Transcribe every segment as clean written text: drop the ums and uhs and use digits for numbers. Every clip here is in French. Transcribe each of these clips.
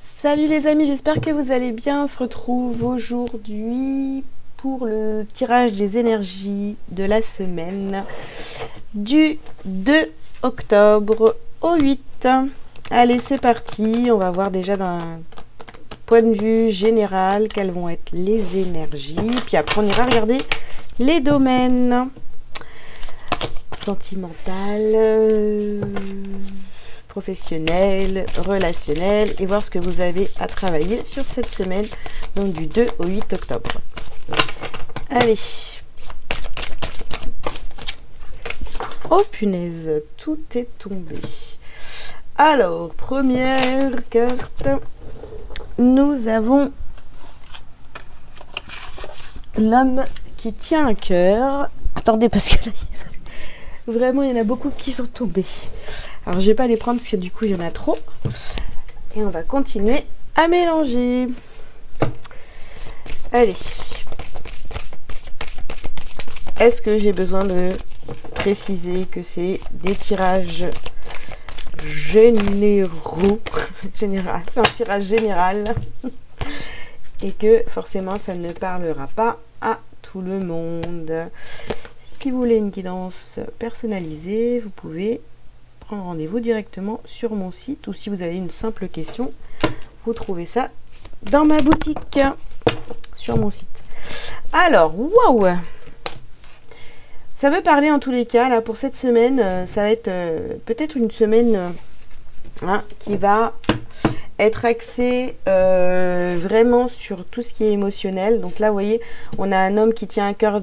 Salut les amis, j'espère que vous allez bien. On se retrouve aujourd'hui pour le tirage des énergies de la semaine du 2 octobre au 8. Allez, c'est parti. On va voir déjà d'un point de vue général quelles vont être les énergies. Puis après, on ira regarder les domaines sentimental, professionnel, relationnel et voir ce que vous avez à travailler sur cette semaine, donc du 2 au 8 octobre. Allez. Oh punaise, tout est tombé. Alors, première carte, nous avons l'homme qui tient un cœur. Attendez, parce que là, vraiment, il y en a beaucoup qui sont tombés. Alors, je vais pas les prendre parce que du coup, il y en a trop. Et on va continuer à mélanger. Allez. Est-ce que j'ai besoin de préciser que c'est des tirages généraux? Général, c'est un tirage général. Et que forcément, ça ne parlera pas à tout le monde. Si vous voulez une guidance personnalisée, vous pouvez prendre rendez-vous directement sur mon site ou si vous avez une simple question, vous trouvez ça dans ma boutique sur mon site. Alors, waouh! Ça veut parler en tous les cas, là pour cette semaine, ça va être peut-être une semaine qui va être axée vraiment sur tout ce qui est émotionnel. Donc là, vous voyez, on a un homme qui tient un cœur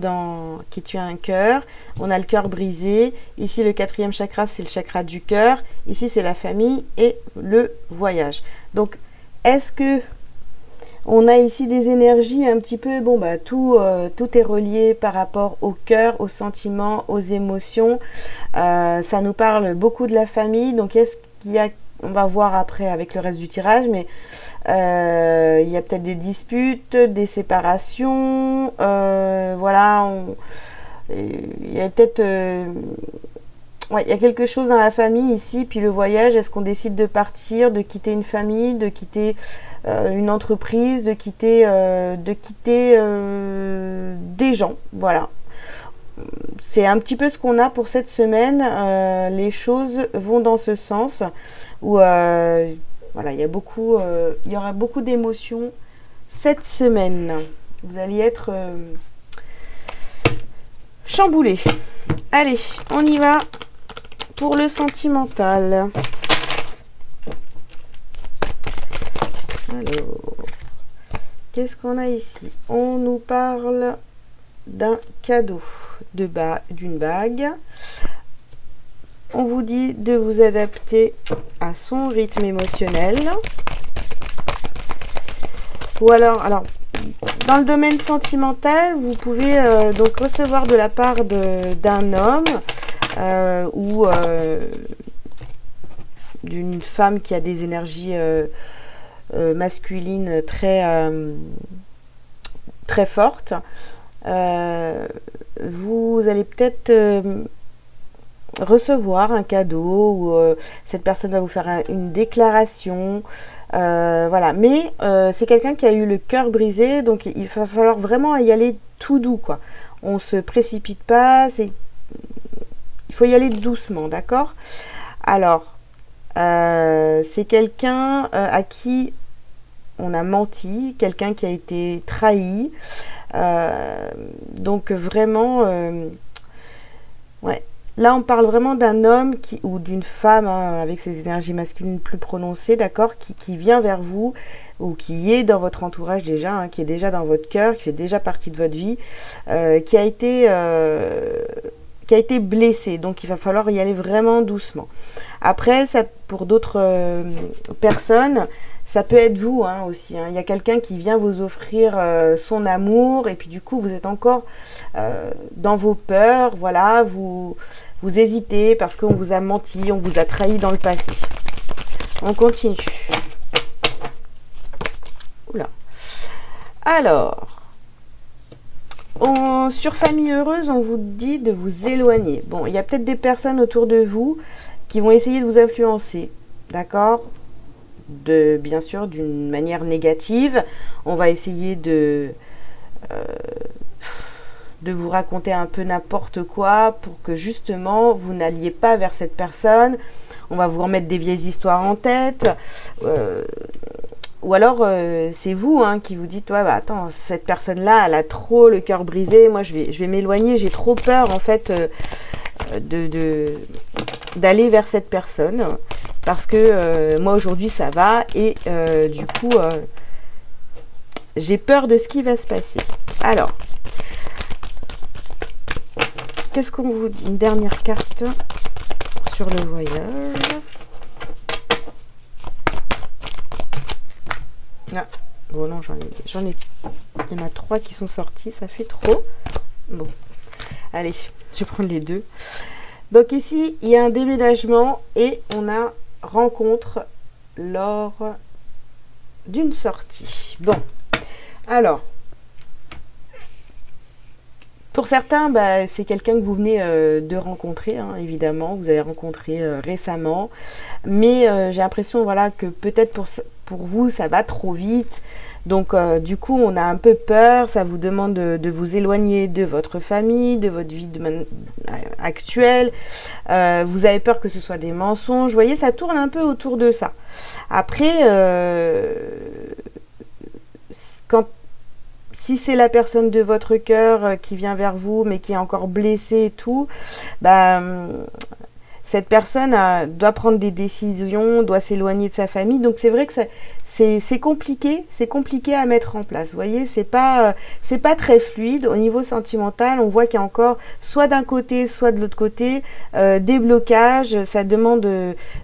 on a le cœur brisé. Ici, le 4e chakra, c'est le chakra du cœur. Ici, c'est la famille et le voyage. Donc, est-ce que on a ici des énergies un petit peu, tout est relié par rapport au cœur, aux sentiments, aux émotions. Ça nous parle beaucoup de la famille. Donc, est-ce qu'il y a, on va voir après avec le reste du tirage, mais il y a peut-être des disputes, des séparations. Voilà, il y a peut-être... il y a quelque chose dans la famille ici, puis le voyage, est-ce qu'on décide de partir, de quitter une famille, de quitter une entreprise, de quitter des gens, voilà. C'est un petit peu ce qu'on a pour cette semaine, les choses vont dans ce sens, où voilà, il y aura beaucoup d'émotions cette semaine. Vous allez être chamboulés. Allez, on y va pour le sentimental. Alors, qu'est-ce qu'on a ici? On nous parle d'un cadeau, d'une bague. On vous dit de vous adapter à son rythme émotionnel. Ou alors, dans le domaine sentimental, vous pouvez donc recevoir de la part d'un homme ou d'une femme qui a des énergies masculines très fortes. Vous allez peut-être recevoir un cadeau ou cette personne va vous faire une déclaration. Voilà, mais c'est quelqu'un qui a eu le cœur brisé, donc il va falloir vraiment y aller tout doux, quoi. On se précipite pas, il faut y aller doucement, d'accord? Alors, c'est quelqu'un à qui on a menti, quelqu'un qui a été trahi, donc vraiment, ouais. Là, on parle vraiment d'un homme ou d'une femme avec ses énergies masculines plus prononcées, d'accord, qui vient vers vous ou qui est dans votre entourage déjà, qui est déjà dans votre cœur, qui fait déjà partie de votre vie, qui a été blessé. Donc, il va falloir y aller vraiment doucement. Après, ça, pour d'autres personnes, ça peut être vous aussi. Il y a quelqu'un qui vient vous offrir son amour et puis du coup, vous êtes encore dans vos peurs. Voilà, vous hésitez parce qu'on vous a menti, on vous a trahi dans le passé. On continue. Oula. Alors, sur famille heureuse, on vous dit de vous éloigner. Bon, il y a peut-être des personnes autour de vous qui vont essayer de vous influencer. D'accord ? bien sûr, d'une manière négative. On va essayer de vous raconter un peu n'importe quoi pour que justement vous n'alliez pas vers cette personne. On va vous remettre des vieilles histoires en tête. Ou alors c'est vous qui vous dites ouais, bah, attends, cette personne-là, elle a trop le cœur brisé. Moi, je vais m'éloigner. J'ai trop peur en fait d'aller vers cette personne parce que moi aujourd'hui ça va et du coup j'ai peur de ce qui va se passer. Alors, qu'est-ce qu'on vous dit? Une dernière carte sur le voyage. Ah, bon non, j'en ai, il y en a 3 qui sont sortis, ça fait trop. Bon, allez, je vais prendre les 2. Donc ici, il y a un déménagement et on a rencontre lors d'une sortie. Bon, alors, pour certains, bah, c'est quelqu'un que vous venez de rencontrer, évidemment, vous avez rencontré récemment, mais j'ai l'impression voilà, que peut-être pour vous, ça va trop vite. Donc du coup, on a un peu peur, ça vous demande de vous éloigner de votre famille, de votre vie actuelle. Vous avez peur que ce soit des mensonges. Vous voyez, ça tourne un peu autour de ça. Après, si c'est la personne de votre cœur qui vient vers vous, mais qui est encore blessée et tout, bah, cette personne doit prendre des décisions, doit s'éloigner de sa famille. Donc c'est vrai que c'est compliqué à mettre en place. Vous voyez, c'est pas très fluide. Au niveau sentimental, on voit qu'il y a encore, soit d'un côté, soit de l'autre côté, des blocages. Ça demande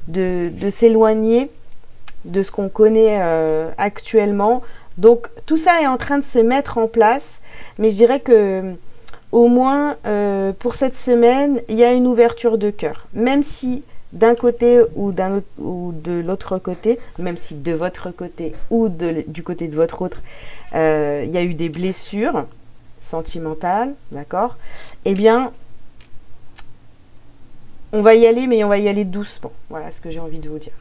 de s'éloigner de ce qu'on connaît actuellement. Donc tout ça est en train de se mettre en place, mais je dirais que au moins pour cette semaine, il y a une ouverture de cœur. Même si d'un côté ou de l'autre côté, même si de votre côté ou du côté de votre autre, il y a eu des blessures sentimentales, d'accord? Eh bien, on va y aller, mais on va y aller doucement. Voilà ce que j'ai envie de vous dire.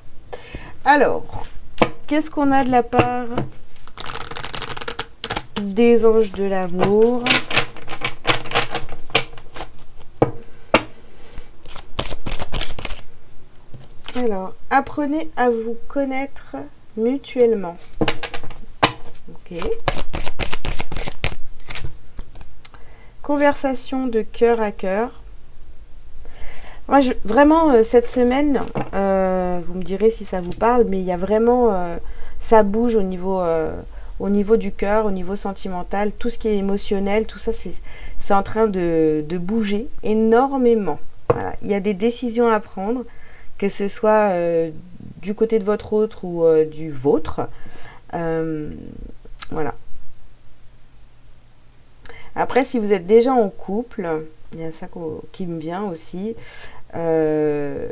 Alors, qu'est-ce qu'on a de la part des anges de l'amour? Alors, apprenez à vous connaître mutuellement. Ok. Conversation de cœur à cœur. Moi, vraiment, cette semaine, vous me direz si ça vous parle, mais il y a vraiment, ça bouge au niveau du cœur, au niveau sentimental, tout ce qui est émotionnel, tout ça, c'est en train de bouger énormément. Voilà. Il y a des décisions à prendre, que ce soit du côté de votre autre ou du vôtre. Voilà. Après, si vous êtes déjà en couple, il y a ça qui me vient aussi. Il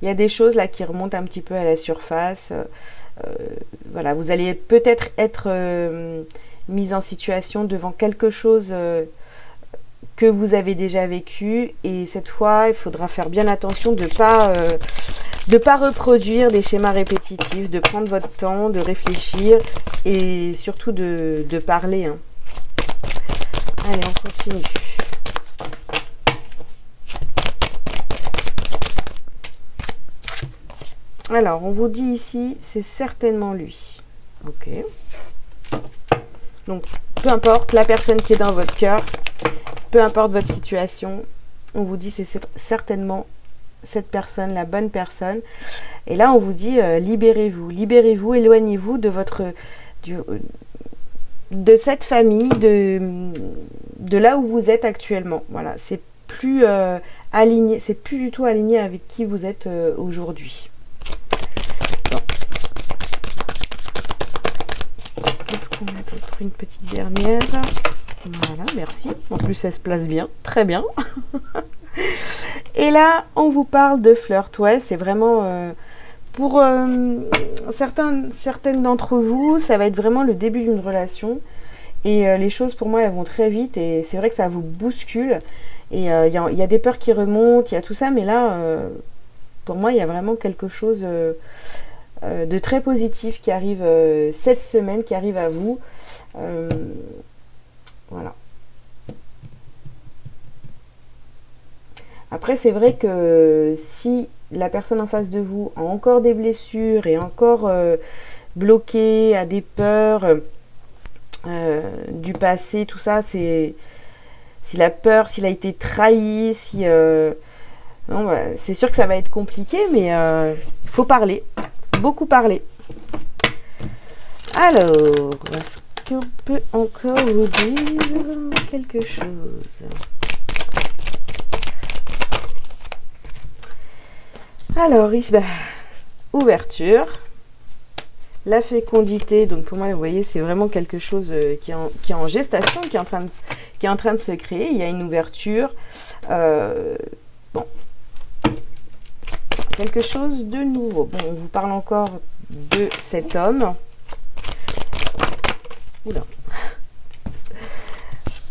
y a des choses là qui remontent un petit peu à la surface. Voilà, vous allez peut-être être mise en situation devant quelque chose que vous avez déjà vécu, et cette fois il faudra faire bien attention de pas reproduire des schémas répétitifs, de prendre votre temps, de réfléchir et surtout de parler. Allez, on continue. Alors, on vous dit ici, c'est certainement lui. Ok. Donc, peu importe la personne qui est dans votre cœur, peu importe votre situation, on vous dit c'est certainement cette personne, la bonne personne. Et là, on vous dit libérez-vous, éloignez-vous de cette famille, de là où vous êtes actuellement. Voilà, c'est plus aligné, c'est plus du tout aligné avec qui vous êtes aujourd'hui. Qu'est-ce qu'on a d'autre? Une petite dernière. Voilà, merci. En plus, elle se place bien. Très bien. Et là, on vous parle de flirt. Ouais, c'est vraiment... pour certaines d'entre vous, ça va être vraiment le début d'une relation. Et les choses, pour moi, elles vont très vite. Et c'est vrai que ça vous bouscule. Et il y a des peurs qui remontent, il y a tout ça. Mais là, pour moi, il y a vraiment quelque chose de très positif qui arrive cette semaine, qui arrive à vous. Voilà. Après, c'est vrai que si la personne en face de vous a encore des blessures et encore bloquée, a des peurs du passé, tout ça, c'est s'il a peur, s'il a été trahi, si non, bah, c'est sûr que ça va être compliqué, mais il faut parler, beaucoup parler. Alors, est-ce qu'on peut encore vous dire quelque chose? Alors, ici, bah, ouverture, la fécondité, donc pour moi, vous voyez, c'est vraiment quelque chose qui est en gestation, qui est en train de se créer. Il y a une ouverture. Bon, quelque chose de nouveau. Bon, on vous parle encore de cet homme. Oula.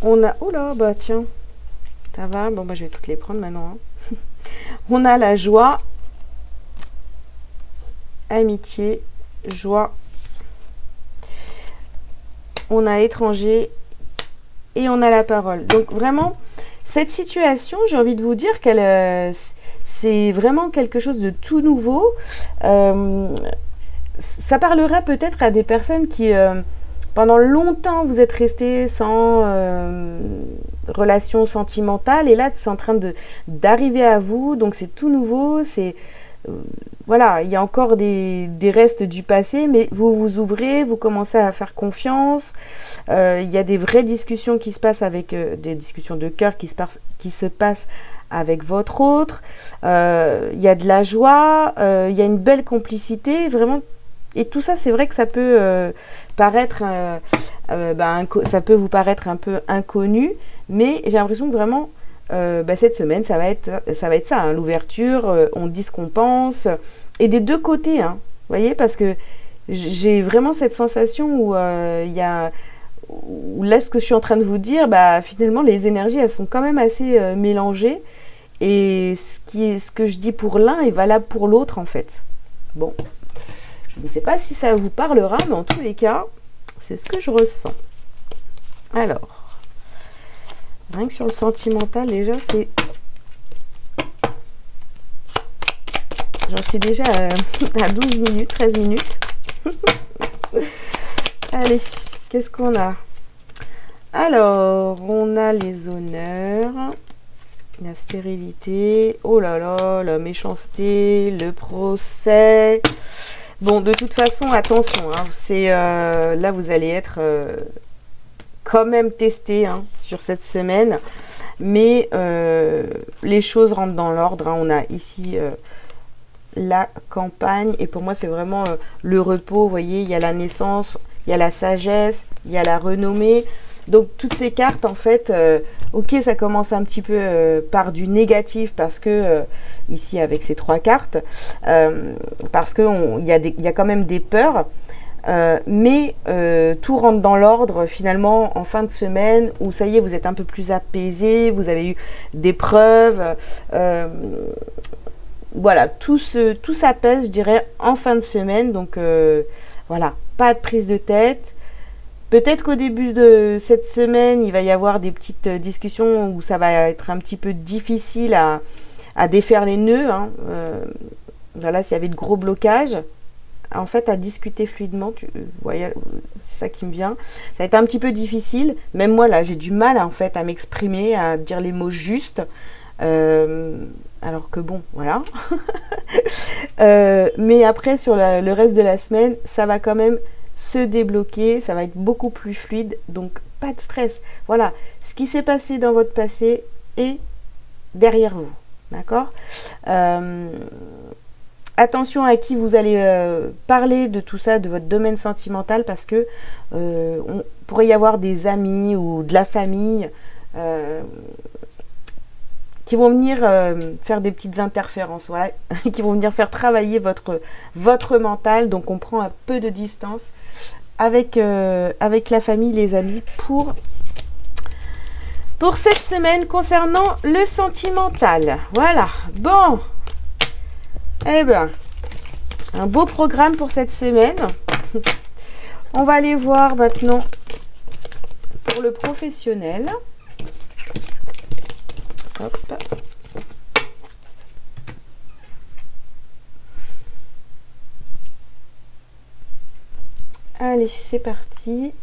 On a... Oula, bah tiens. Ça va? Bon, bah je vais toutes les prendre maintenant. Hein. On a la joie, amitié, joie. On a étranger et on a la parole. Donc vraiment, cette situation, j'ai envie de vous dire qu'elle... c'est vraiment quelque chose de tout nouveau. Ça parlera peut-être à des personnes qui, pendant longtemps, vous êtes restés sans relation sentimentale. Et là, c'est en train d'arriver à vous. Donc, c'est tout nouveau. C'est voilà, il y a encore des restes du passé, mais vous vous ouvrez, vous commencez à faire confiance. Il y a des vraies discussions qui se passent avec des discussions de cœur qui se passent avec votre autre. Il y a de la joie, il y a une belle complicité, vraiment. Et tout ça, c'est vrai que ça peut paraître, ça peut vous paraître un peu inconnu, mais j'ai l'impression que vraiment, cette semaine, ça va être ça, hein, l'ouverture, on dit ce qu'on pense, et des deux côtés, hein, vous voyez, parce que j'ai vraiment cette sensation où il y a... là, ce que je suis en train de vous dire, finalement, les énergies, elles sont quand même assez mélangées. Et ce que je dis pour l'un est valable pour l'autre, en fait. Bon, je ne sais pas si ça vous parlera, mais en tous les cas, c'est ce que je ressens. Alors, rien que sur le sentimental, déjà, c'est... J'en suis déjà à 12 minutes, 13 minutes. Allez, qu'est-ce qu'on a? Alors, on a les honneurs... la stérilité, oh là là, la méchanceté, le procès. Bon, de toute façon, attention, hein, c'est là vous allez être quand même testé hein, sur cette semaine, mais les choses rentrent dans l'ordre. Hein. On a ici la campagne, et pour moi c'est vraiment le repos. Vous voyez, il y a la naissance, il y a la sagesse, il y a la renommée. Donc toutes ces cartes en fait, ok, ça commence un petit peu par du négatif parce que ici avec ces trois cartes, parce que il y a quand même des peurs, mais tout rentre dans l'ordre finalement en fin de semaine où ça y est, vous êtes un peu plus apaisé, vous avez eu des preuves, voilà, tout s'apaise, je dirais, en fin de semaine. Donc voilà, pas de prise de tête. Peut-être qu'au début de cette semaine, il va y avoir des petites discussions où ça va être un petit peu difficile à défaire les nœuds. Hein. Voilà, s'il y avait de gros blocages, en fait, à discuter fluidement, voyez, c'est ça qui me vient. Ça va être un petit peu difficile. Même moi, là, j'ai du mal en fait à m'exprimer, à dire les mots justes. Alors que bon, voilà. Mais après, sur le reste de la semaine, ça va quand même se débloquer, ça va être beaucoup plus fluide, donc pas de stress. Voilà, ce qui s'est passé dans votre passé est derrière vous, d'accord? Attention à qui vous allez parler de tout ça, de votre domaine sentimental, parce que on pourrait y avoir des amis ou de la famille qui vont venir faire des petites interférences, voilà, qui vont venir faire travailler votre mental. Donc on prend un peu de distance avec la famille, les amis, pour cette semaine concernant le sentimental. Voilà, bon, Eh bien, un beau programme pour cette semaine. On va aller voir maintenant pour le professionnel. Hop. Allez, c'est parti.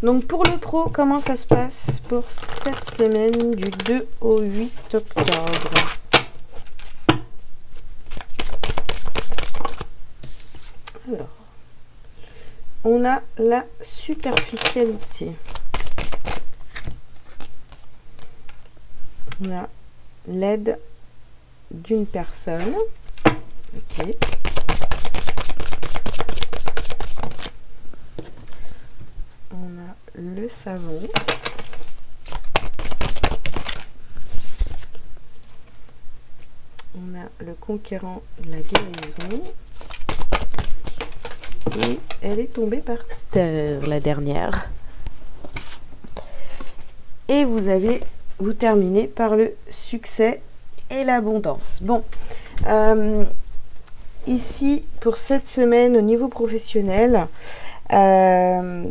Donc pour le pro, comment ça se passe pour cette semaine du 2 au 8 octobre? Alors, on a la superficialité. On a l'aide d'une personne. Ok. On a le savon. On a le conquérant de la guérison. Et elle est tombée par terre, la dernière. Et vous terminez par le succès et l'abondance. Bon, ici, pour cette semaine, au niveau professionnel, on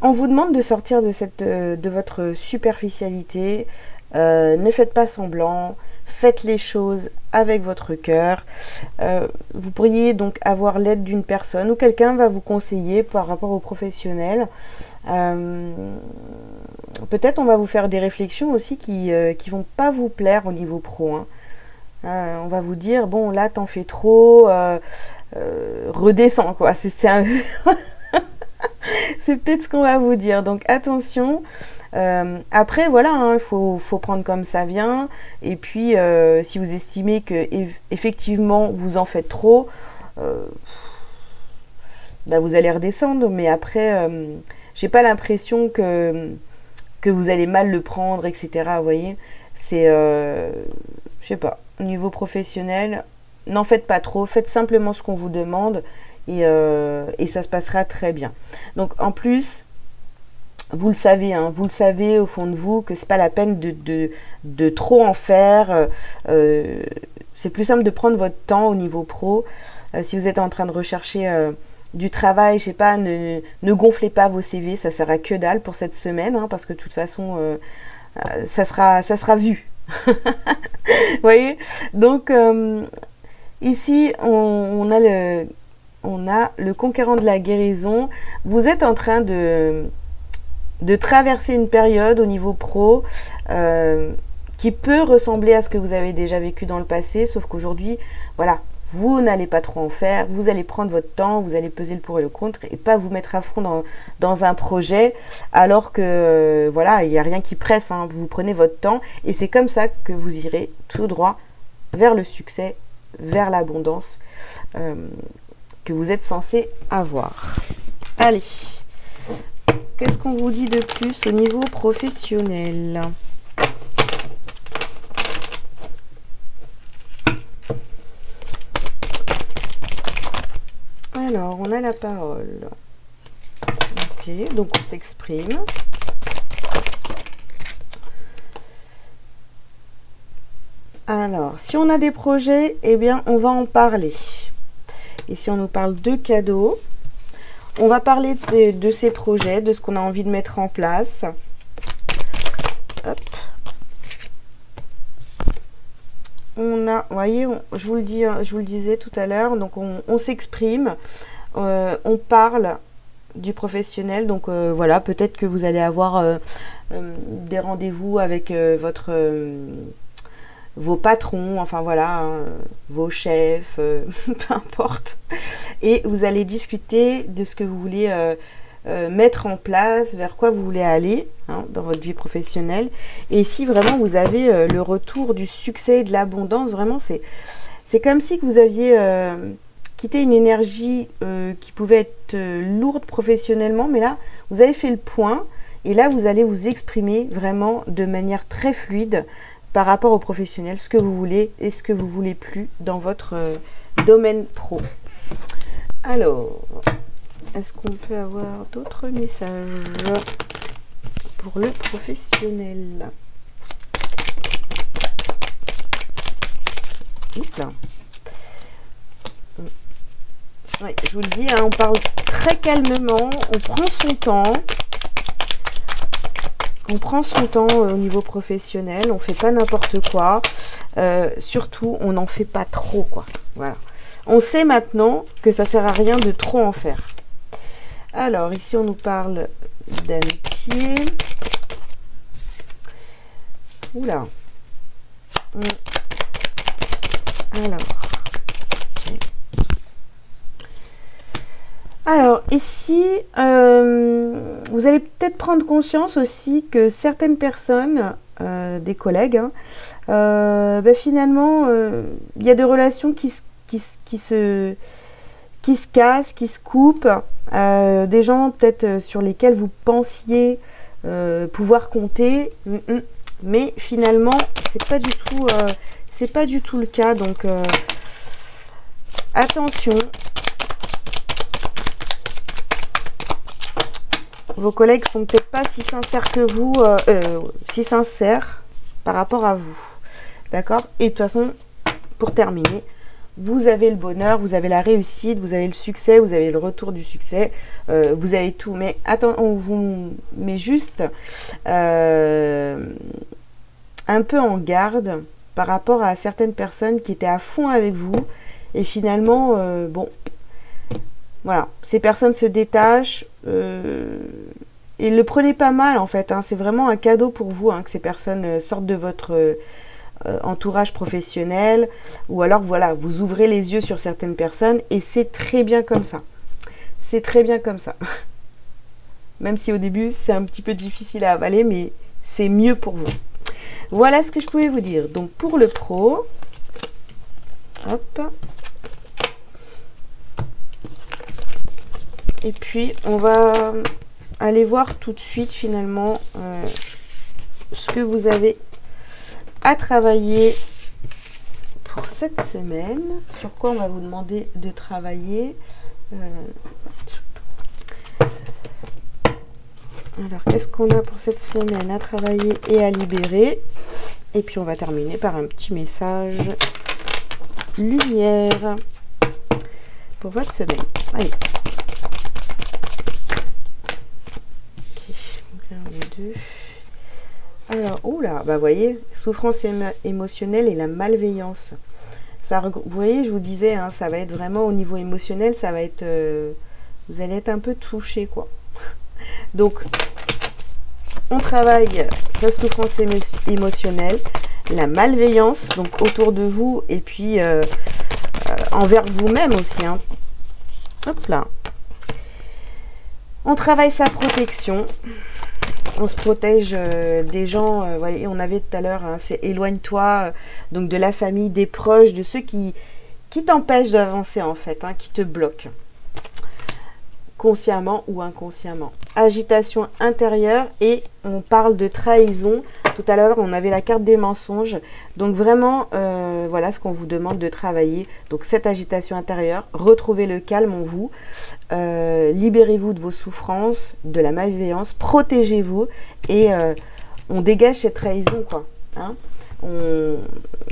vous demande de sortir de votre superficialité. Ne faites pas semblant. Faites les choses avec votre cœur. Vous pourriez donc avoir l'aide d'une personne ou quelqu'un va vous conseiller par rapport au professionnel. Peut-être on va vous faire des réflexions aussi qui vont pas vous plaire au niveau pro. Hein. On va vous dire, bon là t'en fais trop, redescends quoi. C'est peut-être ce qu'on va vous dire. Donc attention. Après voilà, il faut prendre comme ça vient. Et puis si vous estimez que effectivement vous en faites trop, vous allez redescendre. Mais après, j'ai pas l'impression que vous allez mal le prendre, etc. Vous voyez, c'est je sais pas, au niveau professionnel, n'en faites pas trop, faites simplement ce qu'on vous demande et ça se passera très bien. Donc en plus, vous le savez, hein, vous le savez au fond de vous que c'est pas la peine de trop en faire. C'est plus simple de prendre votre temps au niveau pro. Si vous êtes en train de rechercher du travail, je sais pas, ne gonflez pas vos CV, ça sert à que dalle pour cette semaine, hein, parce que de toute façon, ça sera vu. Vous voyez? Donc ici, on a le conquérant de la guérison. Vous êtes en train de traverser une période au niveau pro qui peut ressembler à ce que vous avez déjà vécu dans le passé, sauf qu'aujourd'hui, voilà, vous n'allez pas trop en faire, vous allez prendre votre temps, vous allez peser le pour et le contre et pas vous mettre à fond dans un projet alors que, voilà, il n'y a rien qui presse, hein, vous prenez votre temps et c'est comme ça que vous irez tout droit vers le succès, vers l'abondance que vous êtes censé avoir. Allez, qu'est-ce qu'on vous dit de plus au niveau professionnel ? Alors, on a la parole. Ok, donc on s'exprime. Alors, si on a des projets, eh bien, on va en parler. Et si on nous parle de cadeaux, on va parler de ces projets, de ce qu'on a envie de mettre en place. Hop. On a, vous voyez, je vous le disais tout à l'heure, donc on s'exprime, on parle du professionnel. Donc voilà, peut-être que vous allez avoir des rendez-vous avec vos patrons, enfin voilà, hein, vos chefs, peu importe. Et vous allez discuter de ce que vous voulez mettre en place, vers quoi vous voulez aller, hein, dans votre vie professionnelle. Et si vraiment vous avez le retour du succès et de l'abondance, vraiment c'est comme si que vous aviez quitté une énergie qui pouvait être lourde professionnellement, mais là vous avez fait le point et là vous allez vous exprimer vraiment de manière très fluide par rapport au professionnel, ce que vous voulez et ce que vous voulez plus dans votre domaine pro. Alors, est-ce qu'on peut avoir d'autres messages pour le professionnel ? Oups là. Ouais, je vous le dis, hein, on parle très calmement, on prend son temps. On prend son temps au niveau professionnel, on fait pas n'importe quoi. Surtout, on n'en fait pas trop, quoi. Voilà. On sait maintenant que ça sert à rien de trop en faire. Alors, ici, on nous parle d'amitié. Oula. Alors, ici, vous allez peut-être prendre conscience aussi que certaines personnes, des collègues, hein, finalement, il y a des relations qui se cassent, qui se coupent, des gens peut-être sur lesquels vous pensiez pouvoir compter, mais finalement, c'est pas du tout le cas, donc attention. Vos collègues sont peut-être pas si sincères que vous, si sincères par rapport à vous. D'accord? Et de toute façon, pour terminer, vous avez le bonheur, vous avez la réussite, vous avez le succès, vous avez le retour du succès, vous avez tout. Mais attends, on vous met juste un peu en garde par rapport à certaines personnes qui étaient à fond avec vous. Et finalement, bon, voilà, ces personnes se détachent. Et ne le prenez pas mal en fait, hein, c'est vraiment un cadeau pour vous, hein, que ces personnes sortent de votre entourage professionnel, ou alors voilà, vous ouvrez les yeux sur certaines personnes et c'est très bien comme ça. C'est très bien comme ça. Même si au début c'est un petit peu difficile à avaler, mais c'est mieux pour vous. Voilà ce que je pouvais vous dire. Donc pour le pro, hop. Et puis on va aller voir tout de suite finalement ce que vous avez à travailler pour cette semaine. Sur quoi on va vous demander de travailler. Alors qu'est-ce qu'on a pour cette semaine à travailler et à libérer. Et puis on va terminer par un petit message lumière pour votre semaine. Allez. Alors, oula, bah voyez, souffrance émotionnelle et la malveillance. Ça, vous voyez, je vous disais, hein, ça va être vraiment au niveau émotionnel, ça va être, vous allez être un peu touché, quoi. Donc, on travaille sa souffrance émotionnelle, la malveillance, donc autour de vous et puis envers vous-même aussi. Hein. Hop là. On travaille sa protection. On se protège des gens, voilà, on avait tout à l'heure, hein, c'est éloigne-toi donc de la famille, des proches, de ceux qui t'empêchent d'avancer en fait, hein, qui te bloquent, consciemment ou inconsciemment. Agitation intérieure et on parle de trahison. Tout à l'heure, on avait la carte des mensonges. Donc vraiment, voilà ce qu'on vous demande de travailler. Donc cette agitation intérieure, retrouvez le calme en vous. Libérez-vous de vos souffrances, de la malveillance, protégez-vous et on dégage cette trahison, quoi. Hein.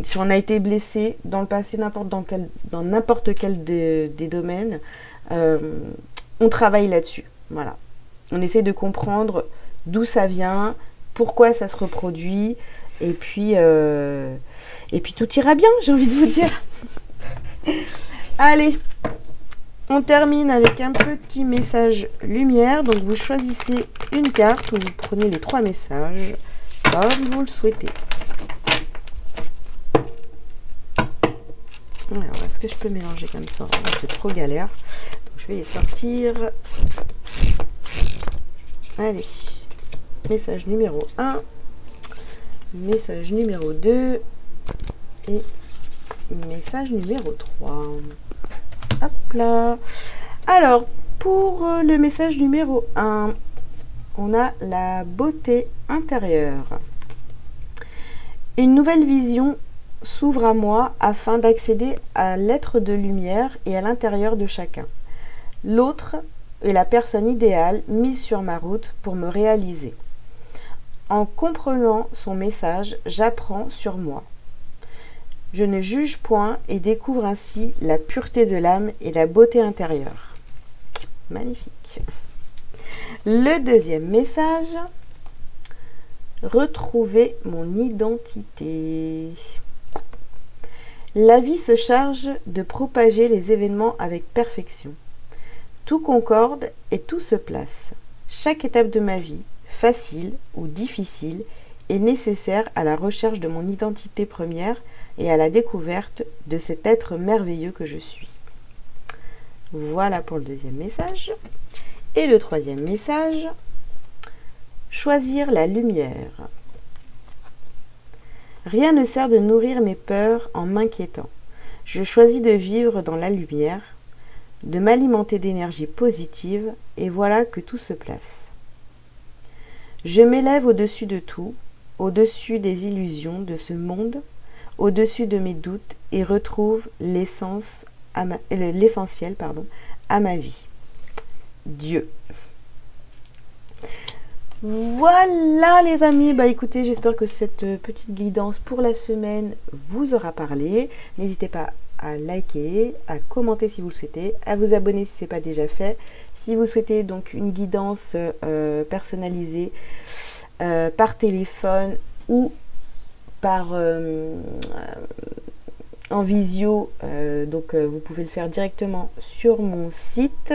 Si on a été blessé dans le passé, dans n'importe quel des domaines, on travaille là-dessus. Voilà. On essaie de comprendre d'où ça vient, pourquoi ça se reproduit, et puis tout ira bien, j'ai envie de vous dire. Allez, on termine avec un petit message lumière. Donc vous choisissez une carte, vous prenez les 3 messages comme vous le souhaitez. Alors, est-ce que je peux mélanger comme ça? C'est trop galère. Donc je vais les sortir. Allez, message numéro 1, message numéro 2 et message numéro 3. Hop là. Alors, pour le message numéro 1, on a la beauté intérieure. Une nouvelle vision s'ouvre à moi afin d'accéder à l'être de lumière et à l'intérieur de chacun. L'autre est la personne idéale mise sur ma route pour me réaliser. En comprenant son message, j'apprends sur moi. Je ne juge point et découvre ainsi la pureté de l'âme et la beauté intérieure. Magnifique. Le deuxième message, retrouver mon identité. La vie se charge de propager les événements avec perfection. Tout concorde et tout se place. Chaque étape de ma vie, facile ou difficile, est nécessaire à la recherche de mon identité première et à la découverte de cet être merveilleux que je suis. Voilà pour le deuxième message. Et le troisième message, choisir la lumière. Rien ne sert de nourrir mes peurs en m'inquiétant. Je choisis de vivre dans la lumière, de m'alimenter d'énergie positive, et voilà que tout se place. Je m'élève au-dessus de tout, au-dessus des illusions de ce monde, au-dessus de mes doutes, et retrouve l'essentiel à ma vie. Dieu. Voilà les amis, écoutez, j'espère que cette petite guidance pour la semaine vous aura parlé. N'hésitez pas à liker, à commenter si vous le souhaitez, à vous abonner si ce n'est pas déjà fait. Si vous souhaitez donc une guidance personnalisée par téléphone ou par en visio, vous pouvez le faire directement sur mon site.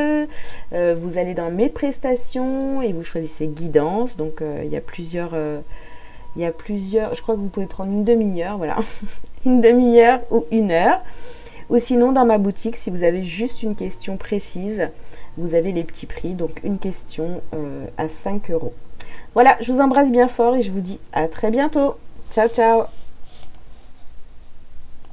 Vous allez dans mes prestations et vous choisissez guidance. Donc il y a plusieurs, je crois que vous pouvez prendre une demi-heure, voilà, une demi-heure ou une heure. Ou sinon dans ma boutique, si vous avez juste une question précise, vous avez les petits prix, donc une question à 5 €. Voilà, je vous embrasse bien fort et je vous dis à très bientôt. Ciao, ciao!